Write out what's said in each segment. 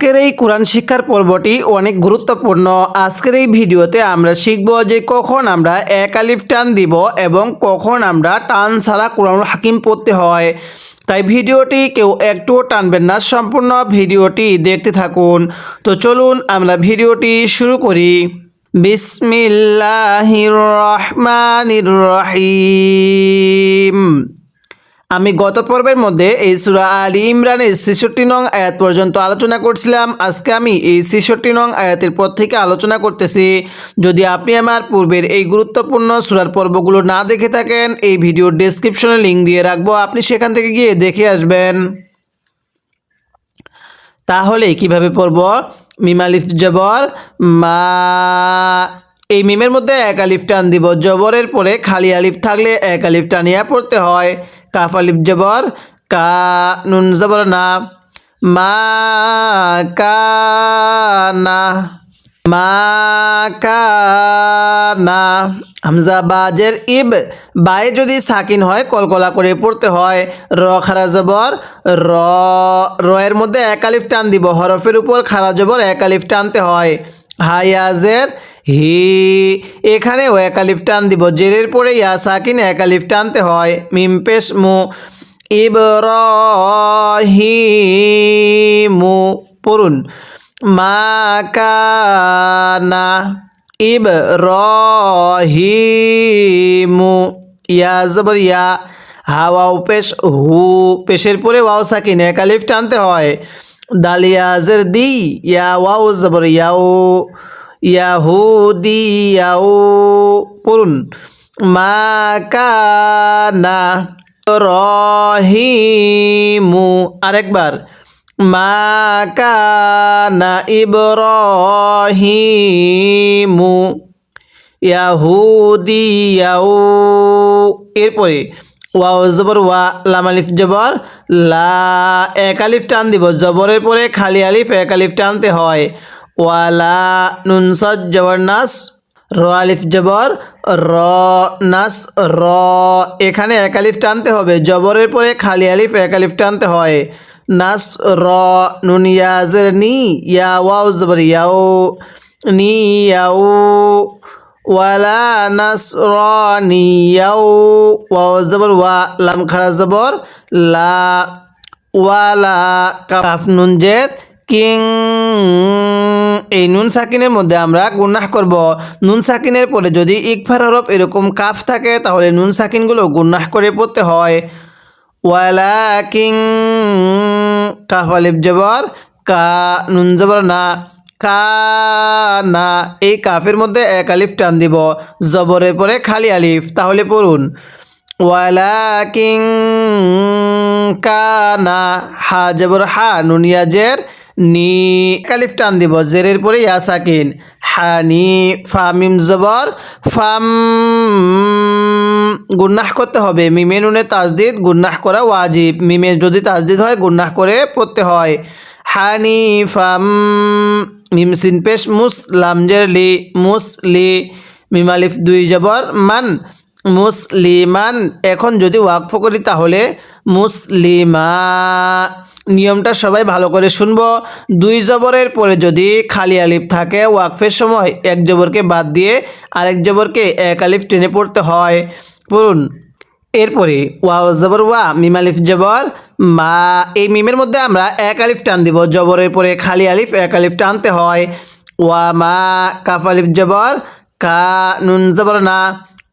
আজকের এই কোরআন শিক্ষার পর্বটি অনেক গুরুত্বপূর্ণ। আজকের এই ভিডিওতে আমরা শিখব যে কখন আমরা এক আলিফ টান দিব এবং কখন আমরা টান ছাড়া কোরআনুল হাকিম পড়তে হয়। তাই ভিডিওটি কেউ একটুও টানবেন না, সম্পূর্ণ ভিডিওটি দেখতে থাকুন। তো চলুন আমরা ভিডিওটি শুরু করি। বিসমিল্লাহির রহমানির রহিম। আমি গত পর্বের মধ্যে এই সূরা আলী ইমরানের ৬৬ নং আয়াত পর্যন্ত আলোচনা করছিলাম। আজকে আমি এই ৬৬ নং আয়াতের পর থেকে আলোচনা করতেছি। যদি আপনি আমার পূর্বের এই গুরুত্বপূর্ণ সূরার পর্বগুলো না দেখে থাকেন, এই ভিডিওর ডেসক্রিপশনে লিঙ্ক দিয়ে রাখবো, আপনি সেখান থেকে গিয়ে দেখে আসবেন। তাহলে কিভাবে পড়ব? মিম আলিফ জবর মা, এই মিমের মধ্যে এক আলিফ টান দিব। জবরের পরে খালি আলিফ থাকলে এক আলিফ টানিয়া পড়তে হয়। কাফ আলিফ জবর কা, নুন জবর না, মা কানা, মা কানা। হামজা বাজের ইব, বায়ে যদি সাকিন হয় কলকলা করে পড়তে হয়। র খারা জবর র, এর মধ্যে এক আলিফ টান দিব। হরফের উপর খারা জবর এক আলিফ টানতে হয়। হায়াজের হি, এখানেও এক আলিফ টান দিব। জেরের পরে ইয়া সাকিন এক আলিফ টানতে হয়। মিম পেশ মু, ইবরাহিমু পড়ুন। মা কানা ইবরাহিমু, ইয়া জবর ইয়া, হাওয়াও পেশ হু, পেশের পরে ওয়াও সাকিন এক আলিফ টানতে হয়। দালিয়াজের দি, ইয়া ওয়াও জবর ইয়াও, ইয়াহুদিয়াও পড়ুন। মা কানা রহিমু, আরেকবার। মা কানা ইব্রাহিমু ইয়াহুদিয়াও, এরপরে ওয়াও জবর ওয়া, লাম আলিফ জবর লা, এক আলিফ টান দিব। জবরের পরে খালি আলিফ এক আলিফ টানতে হয়। ওয়ালা, নুন সদ জবর নাস, র আলিফ জবর র, নাস র, এখানে এক আলিফ টানতে হবে। জবরের পরে খালি আলিফ এক আলিফ টানতে হয়। নাস র, নুন ইয়াজের নি, ইয়া ওয়াও জবর ইয়াও, নি ইয়াও, ওয়ালা নাস র নিয়াও, ওয়াও জবর ওয়া, লাম খারা জবর লা, ওয়ালা, কাফ নুন জের কিং, এই নুন সাকিনের মধ্যে আমরা গুনাহ করব। নুন সাকিনের পরে যদি ইকফার হরফ এরকম কাফ থাকে তাহলে নুন সাকিনগুলো গুনাহ করে পড়তে হয়। ওয়ালাকিং, কাফ আলিফ জবর কা, নুন জবর না, কানা, এই কাফের মধ্যে এক আলিফ টান দিব। জবরের পরে খালি আলিফ, তাহলে পড়ুন। ওয়ালাকিং কানা, হা জবর হা, নুন ইয়াজের নি, এক আলিফ টান দিব। জেরের পরে ইয়া সাকিন, হানি, ফা মিম জবর ফাম, গুন্নাহ করতে হবে। মিমে নুনে তাজদিদ, গুন্নাহ করা ওয়াজিব। মিমে যদি তাজদিদ হয় গুন্নাহ করে পড়তে হয়। হানি ফাম, মিম সিন পেশ মুস, লামজের লি, মুসলি, মিম আলিফ দুই জবর মান, মুসলিমান। এখন যদি ওয়াকফ করি তাহলে মুসলিমা। নিয়মটা সবাই ভালো করে শুনবো। দুই জবরের পরে যদি খালি আলিফ থাকে ওয়াকফের সময় এক জবরকে বাদ দিয়ে আরেক জবরকে এক আলিফ টেনে পড়তে হয়। পড়ুন। এরপরে ওয়াও জবর ওয়া, মিম আলিফ জবর মা, এই মিমের মধ্যে আমরা এক আলিফ টান দিব। জবরের পরে খালি আলিফ এক আলিফ টানতে হয়। ওয়া মা, কাফ আলিফ জবর কা, নুন জবর না,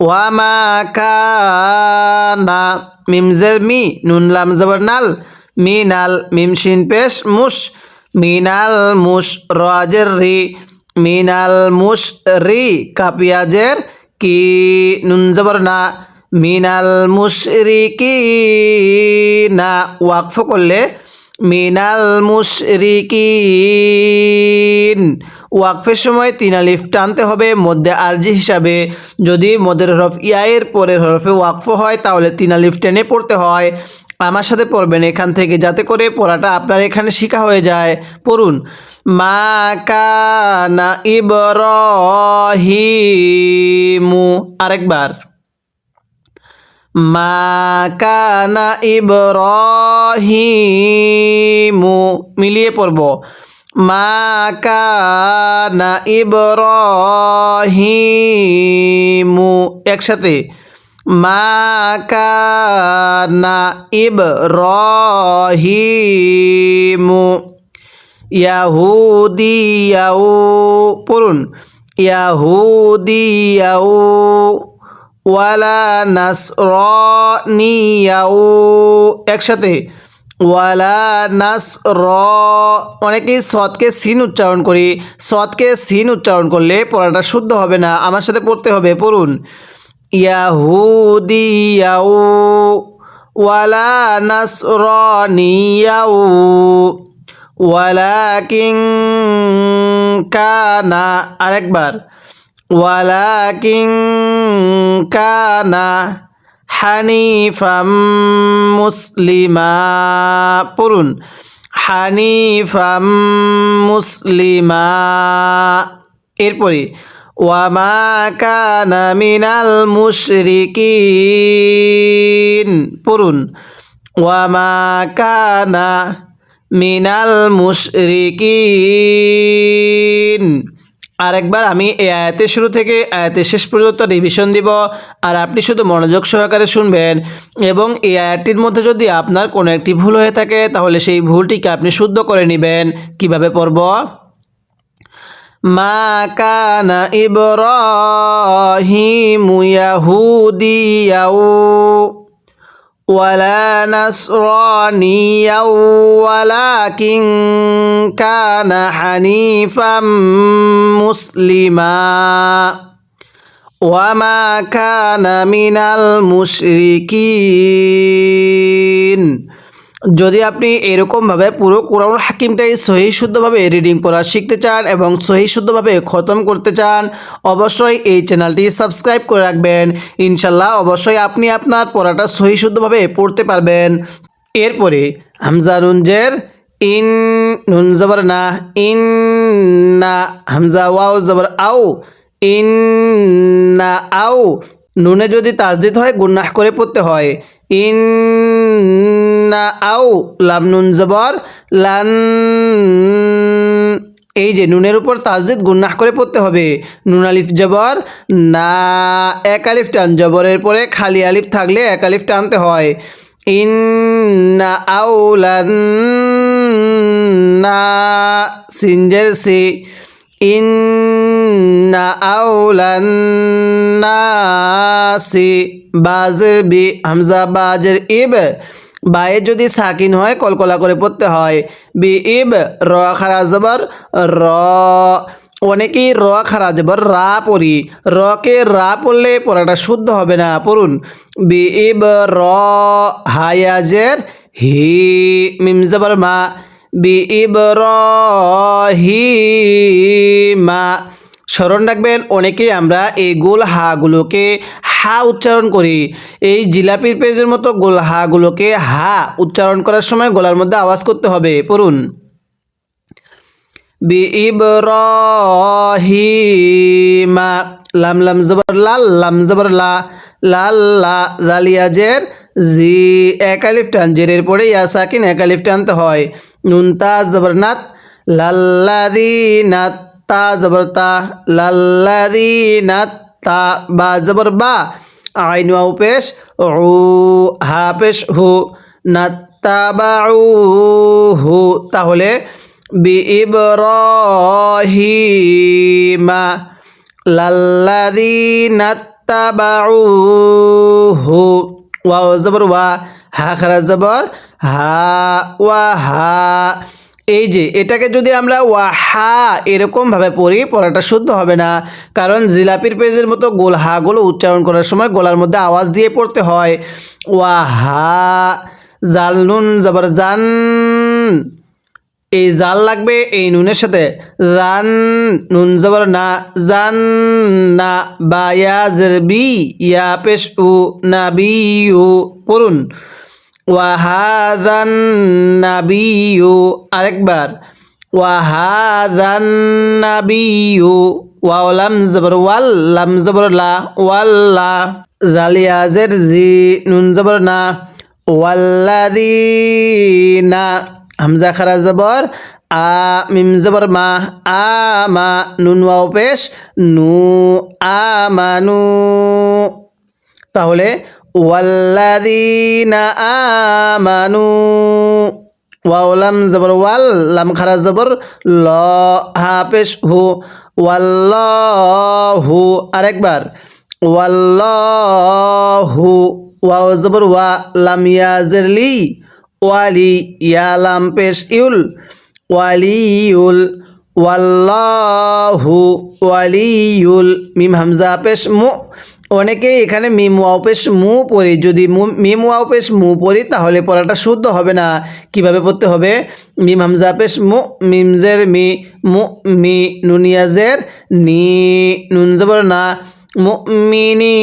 ওয়া মা কানা, মিম জের মি, নুন লাম জবর নাল, মিনাল, মিম শিন পেশ মুশ, মিনাল মুশ, রাজের রি, মিনাল মুশ রি, কাপিয়াজের কি, নুন জবর না, মিনাল মুশরিকিনা। ওয়াকফ করলে মিনাল মুশরিকিন। ওয়াকফের সময় তিন আলিফ টানতে হবে মধ্যে আরজি হিসাবে। যদি মদের হরফ ইয়ায়ের পরের হরফে ওয়াকফ হয় তাহলে তিন আলিফ টেনে পড়তে হয়। আমার সাথে পড়বেন এখান থেকে, যাতে করে পড়াটা আপনার এখানে শিখা হয়ে যায়। পড়ুন। মা কানা ইব্রাহিমু, আরেকবার। মা কানা ইব্রাহিমু, মিলিয়ে পড়ব। মা কানা ইব্রাহিমু একসাথে মা কানা ইব্রাহিমু ইয়াহুদিয়াও পড়ুন ইয়াহুদিয়াও ওয়ালা নাসরানিয়াও একসাথে ওয়ালা নাসর অনেকেই সদকে সিন উচ্চারণ করি সদকে সিন উচ্চারণ করলে পড়াটা শুদ্ধ হবে না আমার সাথে পড়তে হবে পড়ুন ইয়াহুদিয়াও ওয়ালা নাসরানিয়াও ওয়ালাকিন কানা আরেকবার ওয়ালাকিন কানা হানিফাম মুসলিমা পড়ুন হানিফাম মুসলিমা এরপরে ওয়ামা কানা মিনাল মুশরিকিন পড়ুন ওয়ামা কানা মিনাল মুশরিকিন আরেকবার আমি এই আয়াতের শুরু থেকে আয়াতের শেষ পর্যন্ত রিভিশন দিব আর আপনি শুধু মনোযোগ সহকারে শুনবেন এবং এই আয়াতটির মধ্যে যদি আপনার কোনো একটি ভুল হয়ে থাকে তাহলে সেই ভুলটিকে আপনি শুদ্ধ করে নেবেন কিভাবে পড়ব মা কানা ইব্রাহিমু ইয়াহুদিয়াও ওয়ালা নাসরানিয়াও ওয়ালাকিন কানা হানিফাম মুসলিমা ওয়ামা কানা মিনাল মুশরিকিন যদি আপনি এরকমভাবে পুরো কোরআনুল হাকিমটাই সহি শুদ্ধভাবে রিডিং করা শিখতে চান এবং সহি শুদ্ধভাবে খতম করতে চান অবশ্যই এই চ্যানেলটি সাবস্ক্রাইব করে রাখবেন ইনশাল্লাহ অবশ্যই আপনি আপনার পড়াটা সহি শুদ্ধভাবে পড়তে পারবেন এরপরে হামজা নুন জের ইন নুন জবর না ইন না হামজা ওয়াও জবর আও ইন না আও নুনে যদি তাজদিদ হয় গুন্নাহ করে পড়তে হয় ইন না আও লাম নুন জবর লান এই যে নুনের উপর তাজদিদ গুন্নাহ করে পড়তে হবে নুন আলিফ জবর না এক আলিফ টান জবরের পরে খালি আলিফ থাকলে এক আলিফ টানতে হয় ইন না আও লান না সিনজের সি ইন্না আউলান নাসি বাজের বি হামজা বাজের ইব বায়ে যদি সাকিন হয় কলকলা করে পড়তে হয় বি ইব র খারা জবর র অনেকেই র খারা জবর রা পড়ি রকে রা পড়লে পড়াটা শুদ্ধ হবে না পড়ুন বি ইব র হায়াজের হি মিম জবর মা বি ইব্রাহিমা স্মরণ রাখবেন অনেকেই আমরা এই গোল হাগুলোকে হা উচ্চারণ করি এই জিলাপির পেজের মতো গোল হাগুলোকে হা উচ্চারণ করার সময় গলার মধ্যে আওয়াজ করতে হবে পড়ুন বি ইব্রাহিমা লাম লাম জবর লাল লাম জবর লা লাল লা জালিয়াজের জি এক আলিফ টান জেরের পরে ইয়া সাকিন এক আলিফ টানতে হয় নুন তা জবরনাত লাল্লাযীনাত তা জবরতা লাল্লাযীনাত তা বা জবর বা আইন ওয়াও পেশ উ হা পেশ হু নাত্তাবাউহু তাহলে বি ইব্রাহিমা লাল্লাযীনাত তাবাউহু ওয়াও জবর ওয়া হা খারা জবর হা ওয়া হা এই যে এটাকে যদি আমরা ওয়া হা এরকমভাবে পড়ি পড়াটা শুদ্ধ হবে না কারণ জিলাপির পেজের মতো গোল হাগুলো উচ্চারণ করার সময় গলার মধ্যে আওয়াজ দিয়ে পড়তে হয় ওয়া হা জাল নুন জবর জান এই জাল লাগবে এই নুনের সাথে জান নুন জবর না জান না বা ইয়া জেরবি ইয়া পেশ উ নাবিয়ু পড়ুন ওয়াহাদান নাবিয়ু আরেকবার ওয়াহাদান নাবিয়ু ওয়াও লাম জবর ওয়াল লাম জবর লা ওয়াল্লা জালিয়াজের জি নুন জবর না ওয়াল্লাযীনা হামজা খারা জবর মিম জবর মা আমা নুন ওয়াও পেশ নু আমানু। তাহলে ওয়াল্লাযীনা আমানু ওয়াও লাম জবর ওয়াল লাম খারা জবর ল হা পেশ হু ওয়াল্লাহু। আরেকবার ওয়াল্লাহু ওয়াও জবর ওয়া লাম ইয়া জের লি ওয়ালি ইয়া লাম পেশ ইউল ওয়ালিউল ওয়াল্লাহু ওয়ালিউল মিম হামজা পেশ মু। অনেকেই এখানে মিম ওয়াও পেশ মু পড়ি, যদি মিম ওয়াও পেশ মু পড়ি তাহলে পড়াটা শুদ্ধ হবে না। কিভাবে পড়তে হবে? মিম হামজা পেশ মু মিম জের মি মু মি নুনিয়া জের নি নুন জবর না মুমিনিনা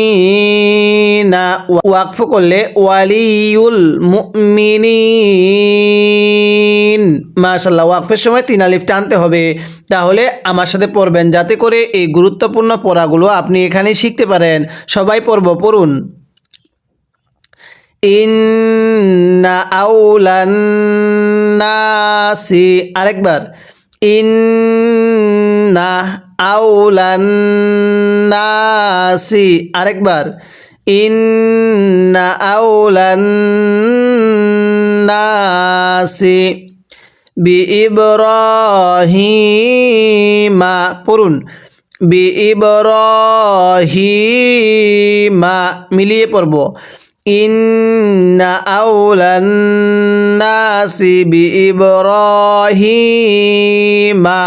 ওয়াকফ করলে ওয়ালিউল মুমিনিন। মাশাআল্লাহ, ওয়াকফের সময় 3 আলিফ টানতে হবে। তাহলে আমার সাথে পড়বেন যাতে করে এই গুরুত্বপূর্ণ পড়াগুলো আপনি এখানেই শিখতে পারেন। সবাই পড়ুন। ইন্না আউলান নাসি। আরেকবার ইন্না আউলান নাসি। আরেকবার ইন্না আউলান নাসি বিইব্রাহিমা। পড়ুন বিইব্রাহিমা মিলিয়ে পড়ব। ইন্না আউলান নাসি বিইব্রাহিমা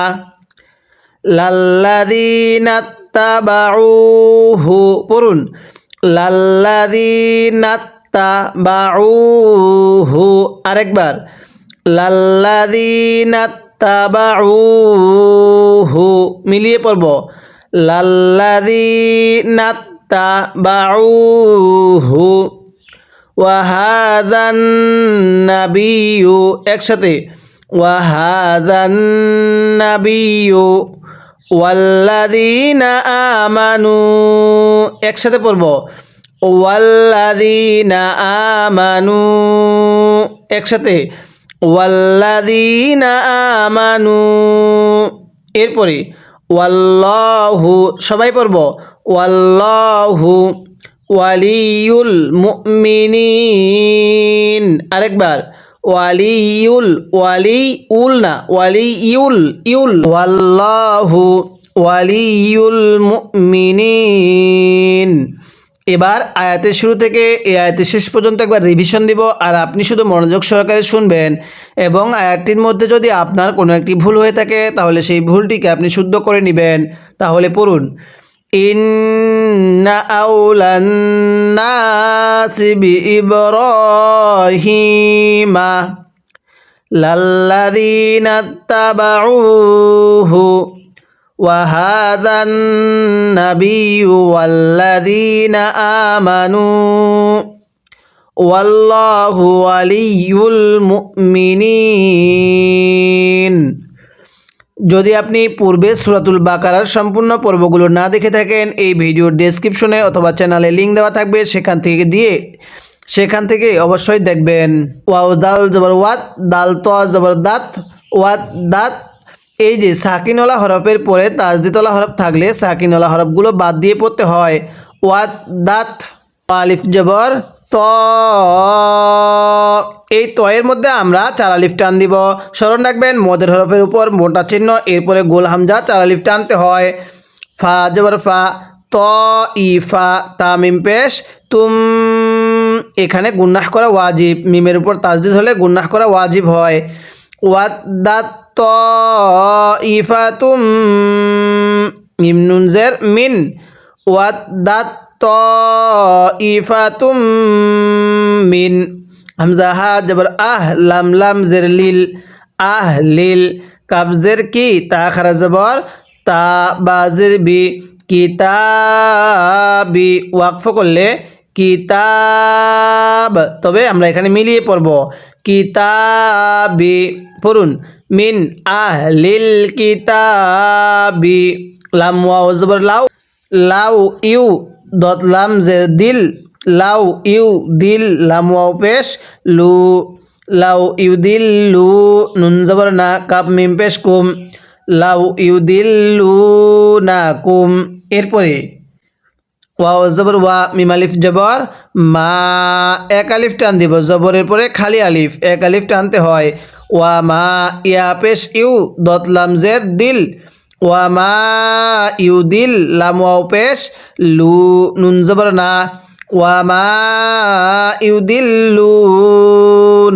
লাল্লাযীনা তাবাউহু। পড়ুন লাল্লাযীনা তাবাউহু। আরেকবার লাল্লাযীনা তাবাউহু মিলিয়ে পড়ব। লাল্লাযীনা তাবাউহু ওয়া হাযান নাবিয়্যু। একসাথে ওয়া হাযান নাবিয়্যু ওয়াল্লাযীনা আমানু। একসাথে পড়ব ওয়াল্লাযীনা আমানু। একসাথে ওয়াল্লাযীনা আমানু। এরপরে ওয়াল্লাহু, সবাই পড়ব ওয়াল্লাহু ওয়ালিউল মুমিনিন। আরেকবার ওয়ালিউল ওয়ালিউল না ওয়ালিউল ইউল ওয়াল্লাহু ওয়ালিউল মুমিনিন। এবার আয়াতের শুরু থেকে এই আয়াতের শেষ পর্যন্ত একবার রিভিশন দিব, আর আপনি শুধু মনোযোগ সহকারে শুনবেন এবং আয়াতটির মধ্যে যদি আপনার কোনো একটি ভুল হয়ে থাকে তাহলে সেই ভুলটিকে আপনি শুদ্ধ করে নেবেন। তাহলে পড়ুন ইন্না আউলান নাসি বিইব্রাহিমা লাল্লাযীনা তাবাউহু ওয়া হাযান নাবিয়্যু ওয়াল্লাযীনা আমানু ওয়াল্লাহু ওয়ালিয়ুল মুমিনিন। যদি আপনি পূর্বে সূরাতুল বাকারার সম্পূর্ণ পর্বগুলো না দেখে থাকেন, এই ভিডিওর ডেসক্রিপশনে অথবা চ্যানেলে লিঙ্ক দেওয়া থাকবে, সেখান থেকে অবশ্যই দেখবেন। ওয়াও দাল জবর ওয়াত, দাল ত জবর দাত, ওয়াত দাত। এই যে সাকিনওয়ালা হরফের পরে তাজদিদওয়ালা হরফ থাকলে সাকিনওয়ালা হরফগুলো বাদ দিয়ে পড়তে হয়। ওয়াত দাত আলিফ জবর ত, এই তয়ের মধ্যে আমরা 4 আলিফ টান দিব। স্মরণ রাখবেন মদের হরফের উপর মোটা চিহ্ন, এরপরে গোল হামজা 4 আলিফ টানতে হয়। ফা জবর ফা ত ইফা তামিম পেশ তুম। এখানে গুন্নাহ করা ওয়াজিব, মিমের উপর তাজদিদ হলে গুন্নাহ করা ওয়াজিব হয়। ওয়াত দাত ত ইফা তুম মিম নুন জের মিন ওয়াত দাত ত ইফা তুম মিন। হামজা হা জবর আহ লাম লাম জের লিল আহ লিল কাব জের কি তা খারা জবর তা বাজের বি কিতাবি ওয়াকফ করলে কিতাব। তবে আমরা এখানে মিলিয়ে পড়ব কিতাবি। পড়ুন মিন আহলিল কিতাবি লাম ওয়াও জবর লাউ লাউ ইউ দত লাম জের দিল লাউ ইউ দিল লাম ওয়াও পেশ লু লাউ ইউদিল্লু নুন জবর না কাপ মিম পেশ কুম লাউ ইউদিল্লু না কুম। এরপরে ওয়াও জবর ওয়া মিম আলিফ জবর মা এক আলিফ টান দিব জবরের পরে খালি আলিফ এক আলিফ টানতে হয় ওয়া মা ইয়া পেশ ইউ দত লাম জের দিল ওয়া মা ইউদিল লাম ওয়াও পেশ লু নুন জবর না ওয়া মা ইউদিল্লু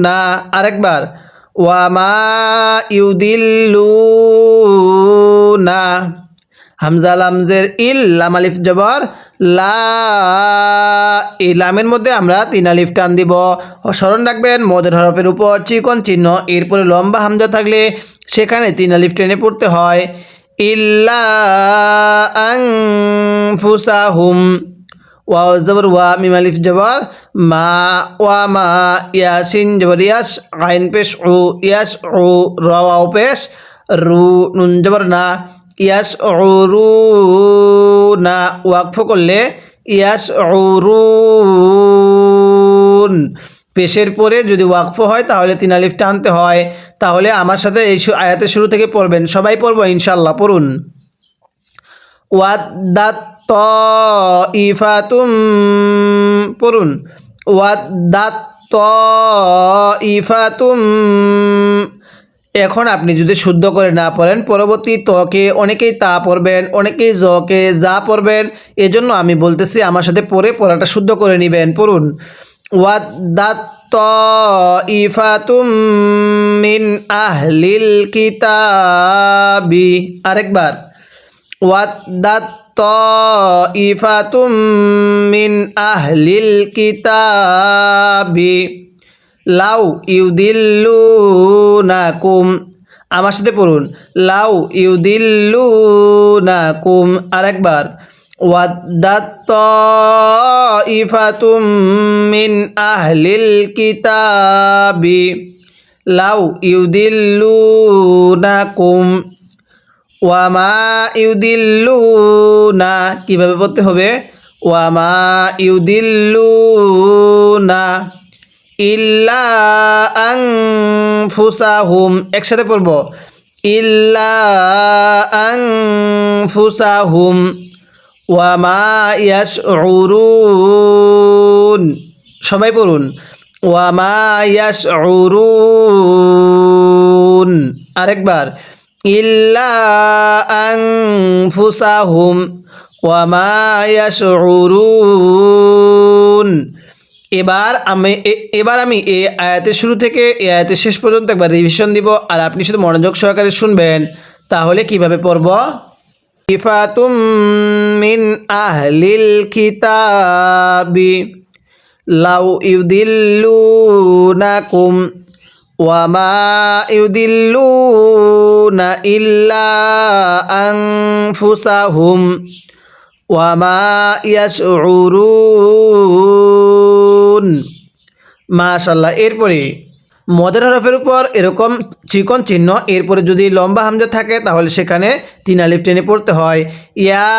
না। আরেকবার ওয়া মা ইউদিল্লু না। হামজা লামজের ইল লাম আলিফ জবর লা এই লামের মধ্যে আমরা তিন আলিফ টান দিব। স্মরণ রাখবেন মদের হরফের উপর চিকন চিহ্ন এরপরে লম্বা হামজা থাকলে সেখানে তিন আলিফ টেনে পড়তে হয়। ইল্লা আনফুসাহুম ওয়াও জবর ওয়া মিম আলিফ জবর মা ওয়া মা ইয়াসিন জবর ইয়াস আইন পেশ উ ইয়াস উ র ওয়াও পেশ রু নুন জবর না ইয়াস রু না ওয়াকফ করলে ইয়াস রুন পেশের পরে যদি ওয়াকফ হয় তাহলে তিন আলিফ টানতে হয়। তাহলে আমার সাথে এই আয়াতের শুরু থেকে পড়বেন, সবাই পড়বো ইনশাল্লাহ। পড়ুন ওয়াদ্দাত তাইফাতুম পড়ুন ওয়াদ্দাত তাইফাতুম। এখন আপনি যদি শুদ্ধ করে না পড়েন পরবর্তী তকে অনেকেই তা পড়বেন অনেকেই জকে যা পড়বেন, এজন্য আমি বলতেছি আমার সাথে পড়ে পড়াটা শুদ্ধ করে নেবেন। পড়ুন ওয়াদ্দাত তাইফাতুম মিন আহলিল কিতাবি। আরেকবার ওয়াদ্দাত তাইফাতুম মিন আহলিল কিতাবি লাউ ইউদিল্লুনাকুম। আমার সাথে পড়ুন লাউ ইউদিল্লুনাকুম। আরেকবার ওয়াদ্দাত তাইফাতুম মিন আহলিল কিতাবি লাউ ইউদিল্লুনাকুম ওয়ামা ইউদিল্লুনা। কীভাবে পড়তে হবে ওয়ামা ইউদিল্লুনা ইল্লা আনফুসাহুম। একসাথে পড়ব ইল্লা আনফুসাহুম ওয়ামা ইয়াশউরুন। সবাই পড়ুন ওয়ামা ইয়াশউরুন। আরেকবার ইল্লা আনফুসাহুম ওয়ামা ইয়াশউরুন। এবার আমি এই আয়াতের শুরু থেকে এই আয়াতের শেষ পর্যন্ত একবার রিভিশন দিব আর আপনি শুধু মনোযোগ সহকারে শুনবেন। তাহলে কিভাবে পড়ব ইফাতুম মিন আহলিল কিতাবি লাউ ইউদিল্লুনাকুম ওয়ামা ইউদিল্লুনা ইল্লা আনফুসাহুম ওয়ামা ইয়াশউরুন। মাশাআল্লাহ। এরপরে মদের হরফের উপর এরকম চিকন চিহ্ন এরপরে যদি লম্বা হামজা থাকে তাহলে সেখানে তিন আলিফ টেনে পড়তে হয়। ইয়া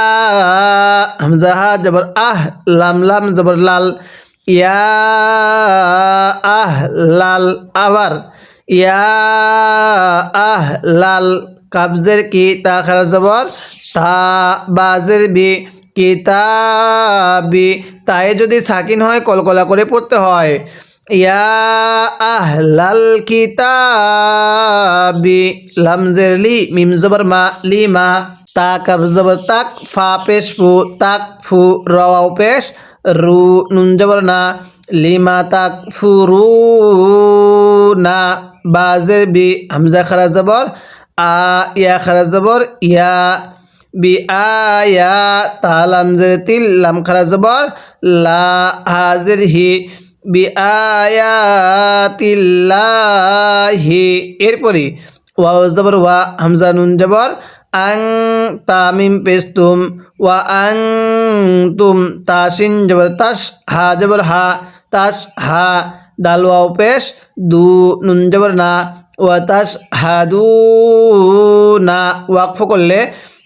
হামজা হা জবর আহ লাম লাম জবর লাল ইয়া আহ লাল। আবার ইয়া আহ লাল কাবজের কি তা খারা জবর তা বাজের বি কিতাবি তাই যদি সাকিন হয় কলকলা করে পড়তে হয় ইয়া আহলাল কিতাবি লামজের লি মিম জবর মা লিমা তা কাব জবর তাক ফা পেশ ফু তাক ফু রাও পেশ রু নুন জবর না লিমা তাক ফুরু না বাজের বি হামজা খারা জবর আ ইয়া খারা জবর ইয়া বি আয়া তালাম জের তিল লাম খারা জবর লা হাজির হি বি আয়াতিল্লাহি। এরপরে ওয়াও জবর ওয়া হামজা নুন জবর আং তামিম পেস্তুম ওয়া আং তুম তাসিন জবর তাস হা জবর হা তাস হা দাল ওয়াও পেশ দু নুন জবর না ওয়া তাস হাদু না ওয়াকফ করলে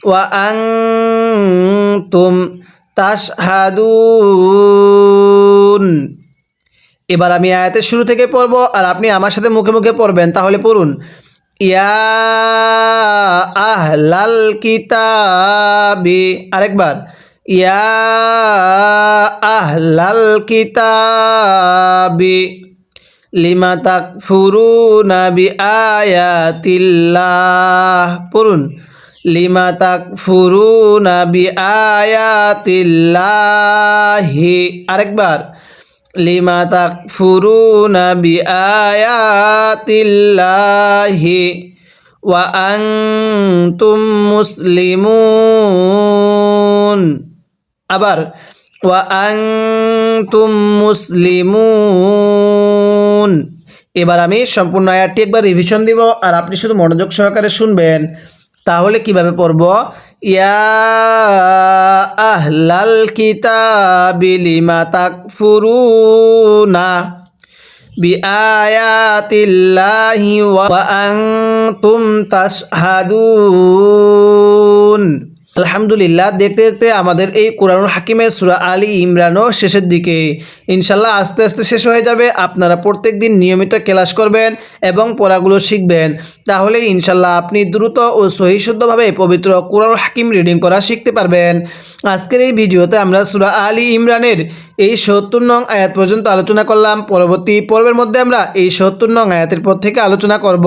ওয়া আং তুম তাস হাদুন। এবার আমি আয়াতের শুরু থেকে পড়ব আর আপনি আমার সাথে মুখে মুখে পড়বেন। তাহলে পড়ুন, ইয়া আহলাল কিতাবি। আরেকবার, ইয়া আহলাল কিতাবি লিমা তাকফুরুনা বিআয়াতিল্লাহ। পড়ুন, লিমা তাকফুরুনা বিআয়াতিল্লাহি। আরেকবার, লিমা তাকফুরুনা বিআয়াতিল্লাহি ওয়া আনতুম মুসলিমুন। আবার, ওয়া আনতুম মুসলিমুন। এবার আমি সম্পূর্ণ আয়াতটি একবার রিভিশন দিব আর আপনি শুধু মনোযোগ সহকারে শুনবেন। তাহলে কিভাবে পড়ব, ইয়া আহলাল কিতাবি লিমা তাকফুরুনা বিআয়াতিল্লাহি ওয়া আনতুম তাশহাদুন। আলহামদুলিল্লাহ, দেখতে দেখতে আমাদের এই কোরআনুল হাকিমের সূরা আলী ইমরানও শেষের দিকে। ইনশাল্লাহ আস্তে আস্তে শেষ হয়ে যাবে। আপনারা প্রত্যেক দিন নিয়মিত ক্লাস করবেন এবং পড়াগুলো শিখবেন। তাহলে ইনশাল্লাহ আপনি দ্রুত ও সহিশুদ্ধভাবে পবিত্র কোরআনুল হাকিম রিডিং করা শিখতে পারবেন। আজকের এই ভিডিওতে আমরা সূরা আলী ইমরানের এই ৭০ নং আয়াত পর্যন্ত আলোচনা করলাম। পরবর্তী পর্বের মধ্যে আমরা এই ৭০ নং আয়াতের পর থেকে আলোচনা করব।